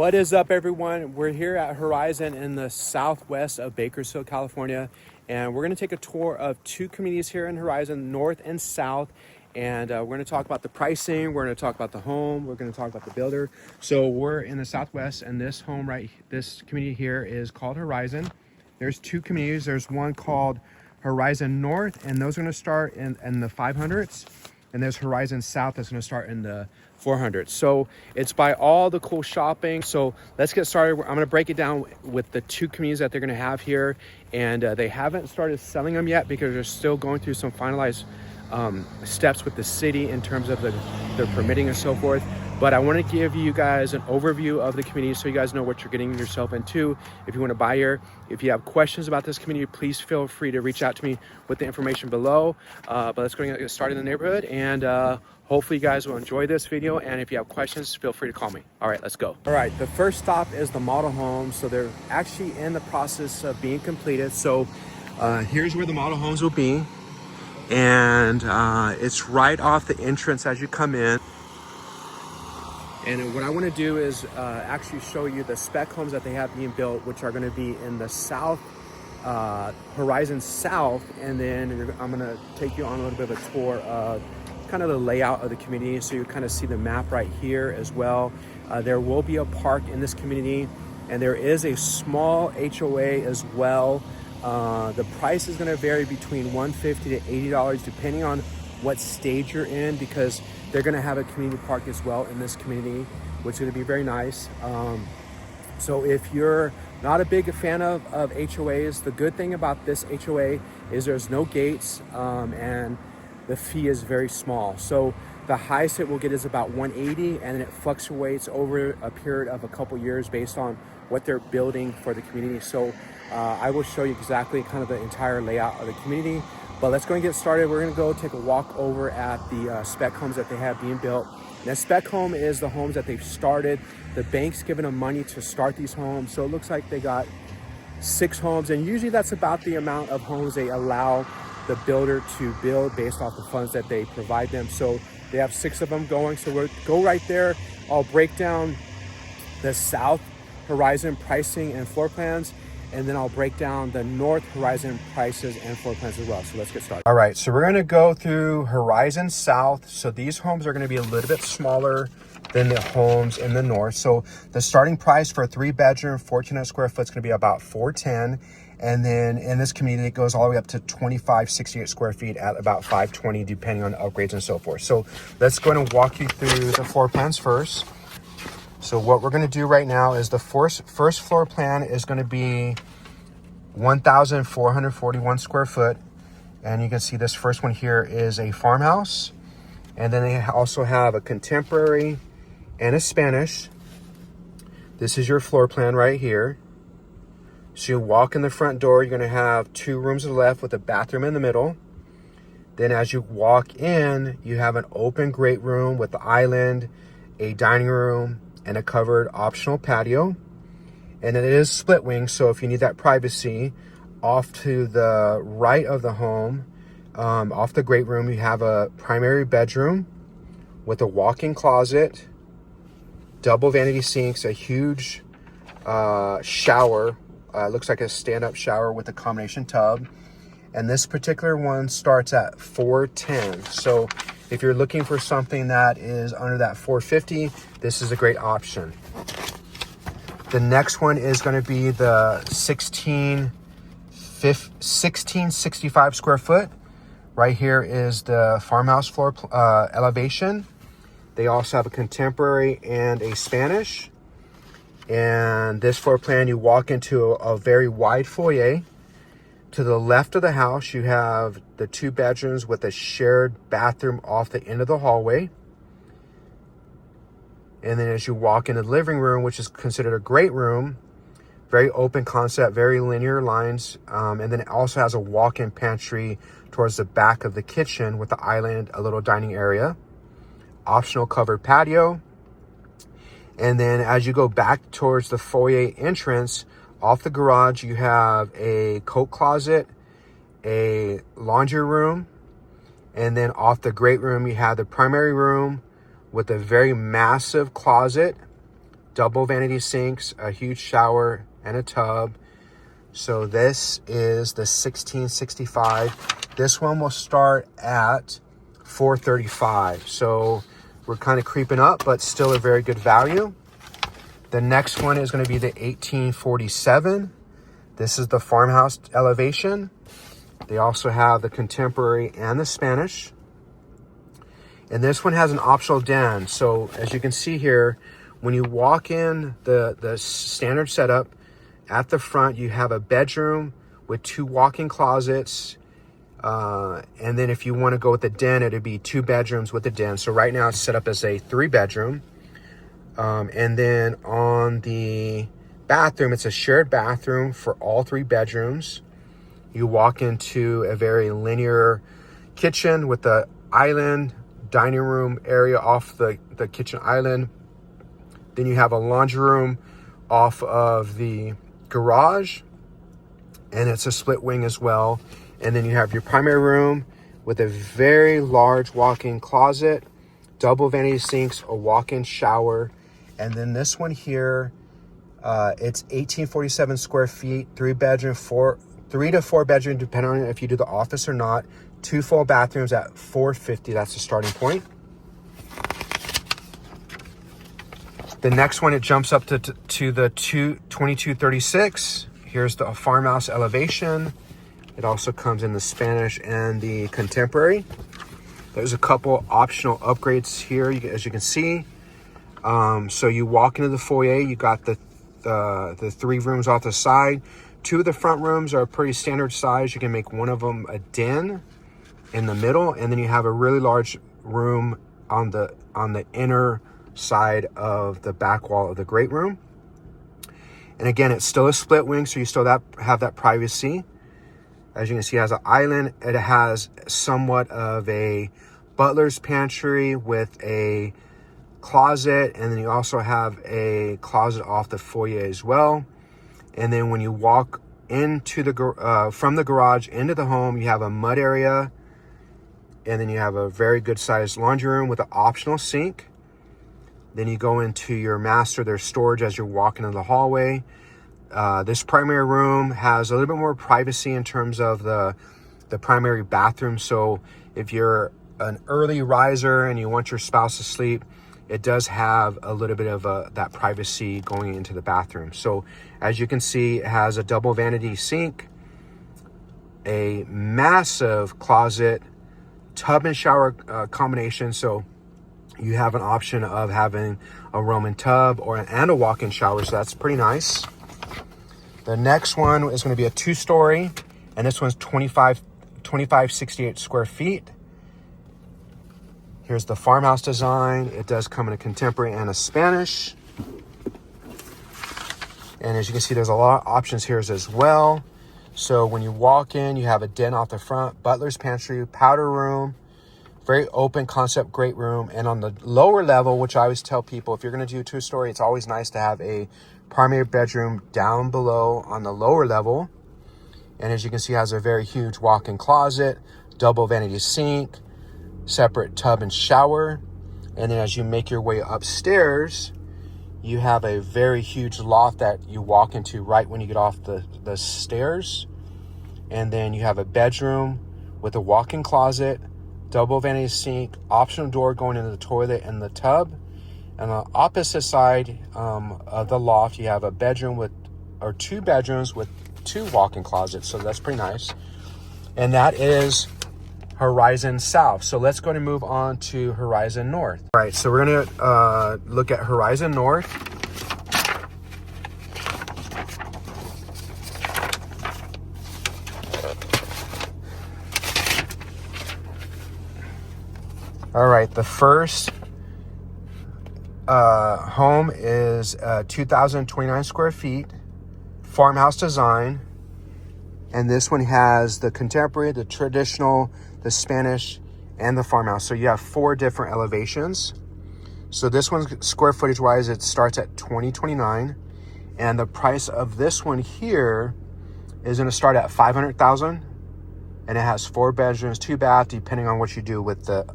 What is up, everyone? We're here at Horizon in the southwest of Bakersfield, California, and we're going to take a tour of two communities here in Horizon, north and south. And we're going to talk about the pricing, we're going to talk about the home, we're going to talk about the builder. So we're in the southwest, and this community here is called Horizon. There's two communities. There's one called Horizon North, and those are going to start in the 500s. And there's Horizon South that's going to start in the 400s. So it's by all the cool shopping. So let's get started. I'm going to break it down with the two communities that they're going to have here. And they haven't started selling them yet because they're still going through some finalized steps with the city in terms of the permitting and so forth. But I want to give you guys an overview of the community so you guys know what you're getting yourself into if you want to buy here. If you have questions about this community, please feel free to reach out to me with the information below. But let's go and get started in the neighborhood, and hopefully you guys will enjoy this video. And if you have questions, feel free to call me. All right, let's go. All right, the first stop is the model home. So they're actually in the process of being completed. So here's where the model homes will be. And it's right off the entrance as you come in. And what I want to do is actually show you the spec homes that they have being built, which are going to be in the south, Horizon South. And then I'm going to take you on a little bit of a tour of kind of the layout of the community. So you kind of see the map right here as well. There will be a park in this community, and there is a small HOA as well. The price is going to vary between $150 to $80 depending on what stage you're in, because they're going to have a community park as well in this community, which is going to be very nice. So if you're not a big fan of HOAs, the good thing about this HOA is there's no gates, and the fee is very small. So the highest it will get is about $180, and then it fluctuates over a period of a couple years based on what they're building for the community. So I will show you exactly kind of the entire layout of the community. But let's go and get started. We're going to go take a walk over at the spec homes that they have being built. Now, spec home is the homes that they've started. The bank's giving them money to start these homes. So it looks like they got 6 homes, and usually that's about the amount of homes they allow the builder to build based off the funds that they provide them. So they have 6 of them going. So we'll go right there. I'll break down the South Horizon pricing and floor plans, and then I'll break down the North Horizon prices and floor plans as well. So let's get started. All right, so we're gonna go through Horizon South. So these homes are gonna be a little bit smaller than the homes in the North. So the starting price for a 3-bedroom, 1,400 square foot is gonna be about $410. And then in this community, it goes all the way up to 2,568 square feet at about $520, depending on upgrades and so forth. So let's go ahead and walk you through the floor plans first. So what we're going to do right now is the first floor plan is going to be 1,441 square foot. And you can see this first one here is a farmhouse. And then they also have a contemporary and a Spanish. This is your floor plan right here. So you walk in the front door, you're going to have 2 rooms to the left with a bathroom in the middle. Then as you walk in, you have an open great room with the island, a dining room, and a covered optional patio. And it is split wing, so if you need that privacy, off to the right of the home, off the great room, you have a primary bedroom with a walk-in closet, double vanity sinks, a huge shower. Looks like a stand-up shower with a combination tub. And this particular one starts at $410. So if you're looking for something that is under that $450, this is a great option. The next one is going to be the 1665 square foot. Right here is the farmhouse floor elevation. They also have a contemporary and a Spanish. And this floor plan, you walk into a very wide foyer. To the left of the house, you have the 2 bedrooms with a shared bathroom off the end of the hallway. And then as you walk into the living room, which is considered a great room, very open concept, very linear lines. And then it also has a walk-in pantry towards the back of the kitchen with the island, a little dining area, optional covered patio. And then as you go back towards the foyer entrance, off the garage, you have a coat closet, a laundry room, and then off the great room, you have the primary room with a very massive closet, double vanity sinks, a huge shower, and a tub. So this is the 1665. This one will start at $435. So we're kind of creeping up, but still a very good value. The next one is going to be the 1847. This is the farmhouse elevation. They also have the contemporary and the Spanish. And this one has an optional den. So as you can see here, when you walk in the standard setup, at the front, you have a bedroom with 2 walk-in closets. And then if you want to go with the den, it'd be 2 bedrooms with the den. So right now it's set up as a 3-bedroom. And then on the bathroom, it's a shared bathroom for all 3 bedrooms. You walk into a very linear kitchen with the island, dining room area off the kitchen island. Then you have a laundry room off of the garage, and it's a split wing as well. And then you have your primary room with a very large walk-in closet, double vanity sinks, a walk-in shower. And then this one here, it's 1847 square feet, 3-bedroom, 3 to 4 bedroom, depending on if you do the office or not. 2 full bathrooms at $450. That's the starting point. The next one, it jumps up to the 2236. Here's the farmhouse elevation. It also comes in the Spanish and the contemporary. There's a couple optional upgrades here, as you can see. So you walk into the foyer, you got the 3 rooms off the side. 2 of the front rooms are pretty standard size. You can make one of them a den in the middle, and then you have a really large room on the inner side of the back wall of the great room. And again, it's still a split wing, so you still have that privacy. As you can see, it has an island. It has somewhat of a butler's pantry with a closet, and then you also have a closet off the foyer as well. And then when you walk into from the garage into the home, you have a mud area, and then you have a very good sized laundry room with an optional sink. Then you go into your master, there's storage as you're walking in the hallway. This primary room has a little bit more privacy in terms of the primary bathroom. So if you're an early riser and you want your spouse to sleep, it does have a little bit of that privacy going into the bathroom. So as you can see, it has a double vanity sink, a massive closet, tub and shower combination. So you have an option of having a Roman tub and a walk-in shower. So that's pretty nice. The next one is going to be a 2-story, and this one's 2568 square feet. Here's the farmhouse design. It does come in a contemporary and a Spanish. And as you can see, there's a lot of options here as well. So when you walk in, you have a den off the front, butler's pantry, powder room, very open concept, great room. And on the lower level, which I always tell people, if you're going to do a 2-story, it's always nice to have a primary bedroom down below on the lower level. And as you can see, it has a very huge walk-in closet, double vanity sink, separate tub and shower. And then as you make your way upstairs, you have a very huge loft that you walk into right when you get off the stairs. And then you have a bedroom with a walk-in closet, double vanity sink, optional door going into the toilet and the tub. And on the opposite side of the loft, you have a bedroom 2 bedrooms with 2 walk-in closets. So that's pretty nice. And that is Horizon South. So let's go and move on to Horizon North. All right, so we're gonna look at Horizon North. All right, the first home is 2,029 square feet, farmhouse design. And this one has the contemporary, the traditional, the Spanish, and the farmhouse. So you have 4 different elevations. So this one's square footage wise, it starts at 2029. And the price of this one here is going to start at $500,000. And it has 4 bedrooms, 2 baths, depending on what you do with the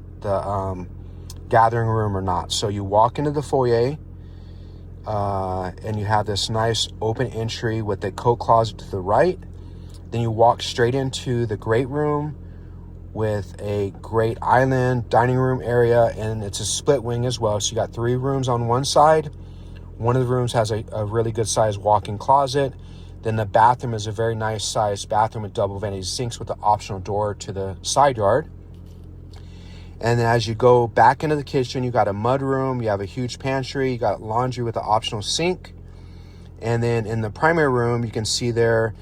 gathering room or not. So you walk into the foyer. And you have this nice open entry with a coat closet to the right. Then you walk straight into the great room with a great island dining room area, and it's a split wing as well. So you got 3 rooms on one side. One of the rooms has a really good sized walk-in closet. Then the bathroom is a very nice sized bathroom with double vanity sinks with an optional door to the side yard. And then as you go back into the kitchen, you got a mud room, you have a huge pantry, you got laundry with an optional sink. And then in the primary room, you can see there,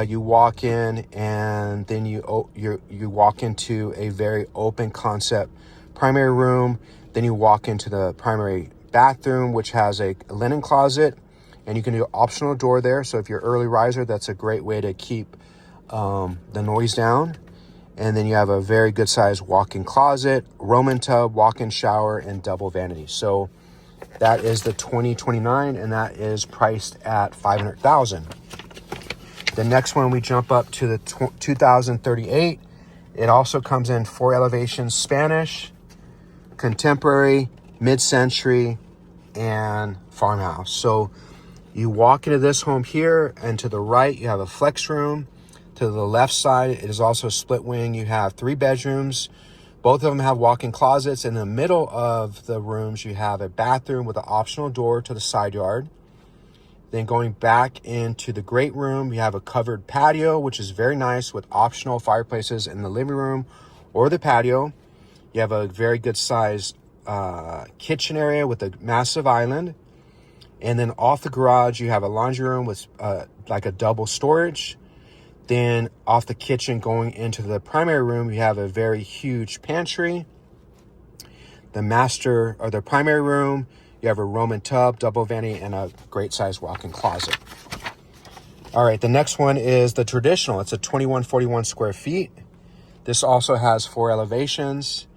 you walk in, and then you walk into a very open concept primary room. Then you walk into the primary bathroom, which has a linen closet, and you can do an optional door there. So if you're an early riser, that's a great way to keep the noise down. And then you have a very good sized walk-in closet, Roman tub, walk-in shower, and double vanity. So that is the 2029, and that is priced at $500,000. The next one, we jump up to the 2038. It also comes in 4 elevations: Spanish, contemporary, mid-century, and farmhouse. So you walk into this home here, and to the right, you have a flex room. To the left side, it is also a split wing. You have 3 bedrooms. Both of them have walk-in closets. In the middle of the rooms, you have a bathroom with an optional door to the side yard. Then going back into the great room, you have a covered patio, which is very nice with optional fireplaces in the living room or the patio. You have a very good sized kitchen area with a massive island. And then off the garage, you have a laundry room with like a double storage. Then off the kitchen going into the primary room, you have a very huge pantry. The primary room, you have a Roman tub, double vanity, and a great size walk-in closet. All right, the next one is the traditional. It's a 2141 square feet. This also has 4 elevations.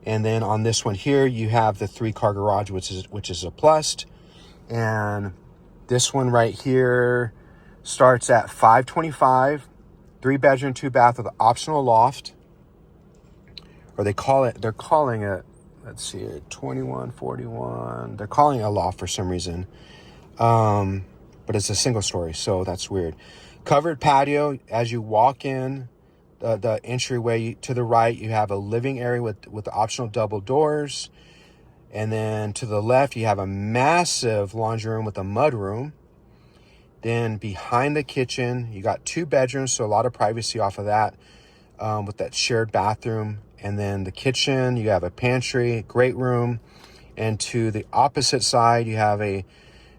And then on this one here, you have the 3-car garage, which is a plus. And this one right here starts at $525. 3 bedroom, 2 bath with an optional loft. Or they're calling it, let's see here, 2141. They're calling it a loft for some reason. But it's a single story, so that's weird. Covered patio. As you walk in the entryway to the right, you have a living area with optional double doors. And then to the left, you have a massive laundry room with a mud room. Then behind the kitchen, you got 2 bedrooms, so a lot of privacy off of that, with that shared bathroom. And then the kitchen, you have a pantry, great room. And to the opposite side, you have a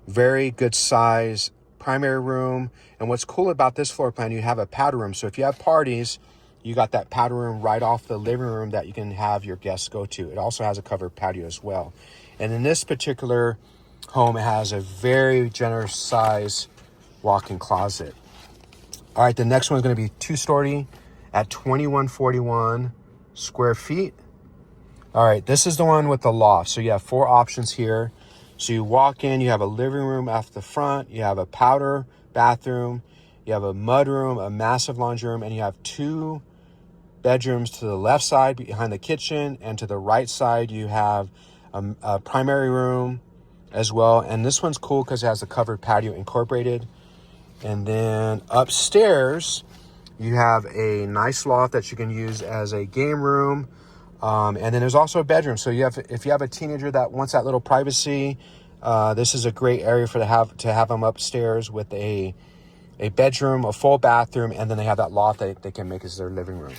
very good size primary room. And what's cool about this floor plan, you have a powder room. So if you have parties, you got that powder room right off the living room that you can have your guests go to. It also has a covered patio as well. And in this particular home, it has a very generous size walk-in closet. All right, the next one is going to be 2-story at 2141 square feet. All right, this is the one with the loft. So you have 4 options here. So you walk in, you have a living room off the front, you have a powder bathroom, you have a mud room, a massive laundry room, and you have 2 bedrooms to the left side behind the kitchen, and to the right side you have a primary room as well. And this one's cool because it has a covered patio incorporated. And then upstairs, you have a nice loft that you can use as a game room. And then there's also a bedroom. So if you have a teenager that wants that little privacy, this is a great area to have them upstairs with a bedroom, a full bathroom, and then they have that loft that they can make as their living room.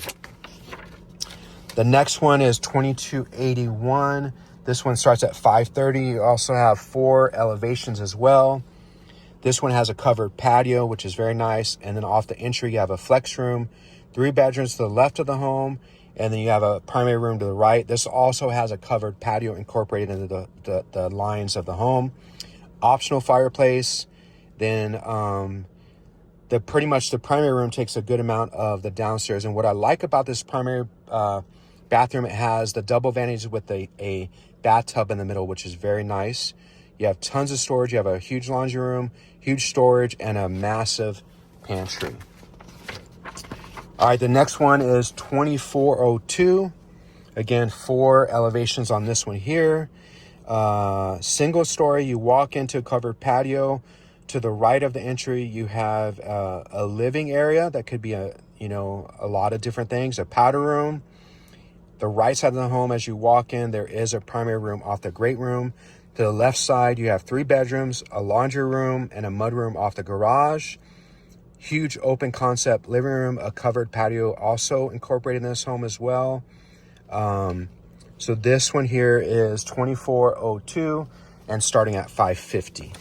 The next one is 2281. This one starts at $530. You also have 4 elevations as well. This one has a covered patio, which is very nice. And then off the entry, you have a flex room, 3 bedrooms to the left of the home. And then you have a primary room to the right. This also has a covered patio incorporated into the lines of the home. Optional fireplace. Then the primary room takes a good amount of the downstairs. And what I like about this primary bathroom, it has the double vanities with a bathtub in the middle, which is very nice. You have tons of storage. You have a huge laundry room, huge storage, and a massive pantry. All right, the next one is 2402. Again, 4 elevations on this one here. Single story, you walk into a covered patio. To the right of the entry, you have a living area that could be a lot of different things, a powder room. The right side of the home, as you walk in, there is a primary room off the great room. To the left side, you have 3 bedrooms, a laundry room, and a mudroom off the garage. Huge open concept living room, a covered patio also incorporated in this home as well. So this one here is 2402 and starting at 550.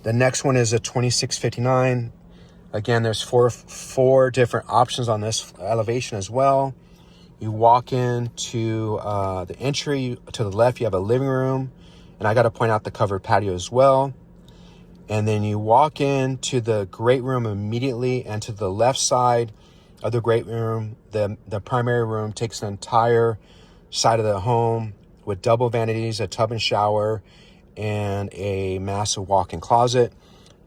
The next one is a 2659. Again, there's four different options on this elevation as well. You walk into the entry. To the left, you have a living room. And I got to point out the covered patio as well. And then you walk into the great room immediately. And to the left side of the great room, the primary room takes the entire side of the home with double vanities, a tub and shower, and a massive walk-in closet.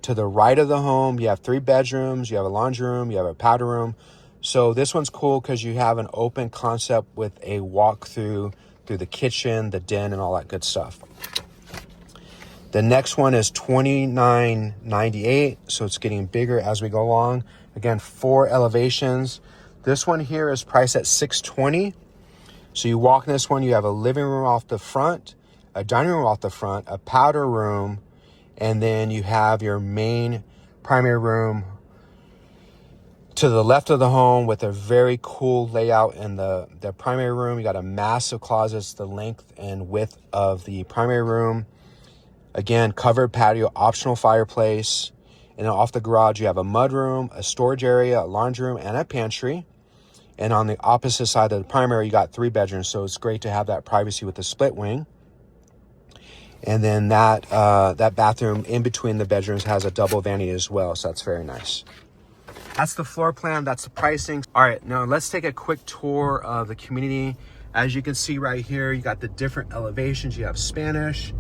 To the right of the home, you have 3 bedrooms, you have a laundry room, you have a powder room. So this one's cool because you have an open concept with a walk through the kitchen, the den, and all that good stuff. The next one is 2998, so it's getting bigger as we go along. Again, 4 elevations. This one here is priced at 620. So you walk in this one, you have a living room off the front, a dining room off the front, a powder room, and then you have your main primary room to the left of the home with a very cool layout in the primary room. You got a massive closet, the length and width of the primary room. Again, covered patio, optional fireplace. And then off the garage, you have a mudroom, a storage area, a laundry room, and a pantry. And on the opposite side of the primary, you got 3 bedrooms. So it's great to have that privacy with the split wing. And then that bathroom in between the bedrooms has a double vanity as well. So that's very nice. That's the floor plan. That's the pricing. All right, now let's take a quick tour of the community. As you can see right here, you got the different elevations. You have Spanish,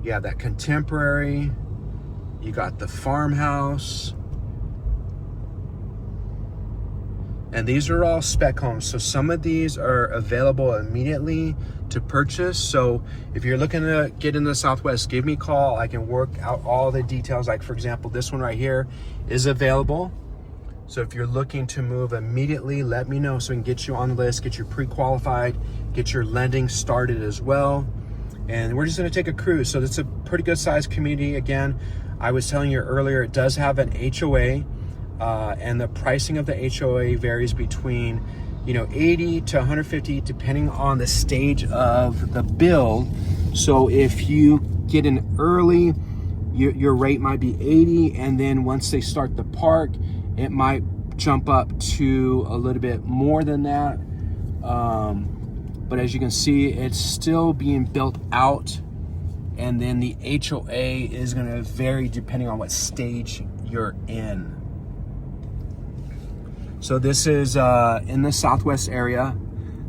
you have that contemporary, you got the farmhouse. And these are all spec homes. So some of these are available immediately to purchase. So if you're looking to get into the Southwest, give me a call. I can work out all the details. Like for example, this one right here is available. So if you're looking to move immediately, let me know so we can get you on the list, get you pre-qualified, get your lending started as well. And we're just gonna take a cruise. So it's a pretty good sized community. Again, I was telling you earlier, it does have an HOA. And the pricing of the HOA varies between 80 to 150 depending on the stage of the build. So if you get in early, your rate might be 80, and then once they start the park, it might jump up to a little bit more than that. But as you can see, it's still being built out, and then the HOA is going to vary depending on what stage you're in. So this is in the Southwest area.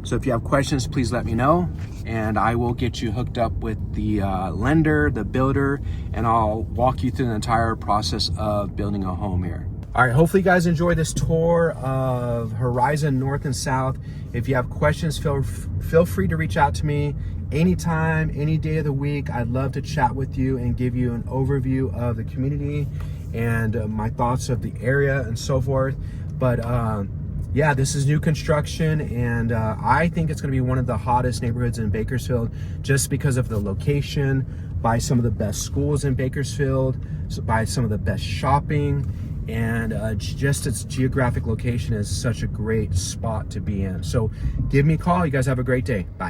So if you have questions, please let me know, and I will get you hooked up with the lender, the builder, and I'll walk you through the entire process of building a home here. All right, hopefully you guys enjoy this tour of Horizon North and South. If you have questions, feel free to reach out to me anytime, any day of the week. I'd love to chat with you and give you an overview of the community and my thoughts of the area and so forth. But yeah, this is new construction, and I think it's going to be one of the hottest neighborhoods in Bakersfield just because of the location, by some of the best schools in Bakersfield, by some of the best shopping, and just its geographic location is such a great spot to be in. So give me a call. You guys have a great day. Bye.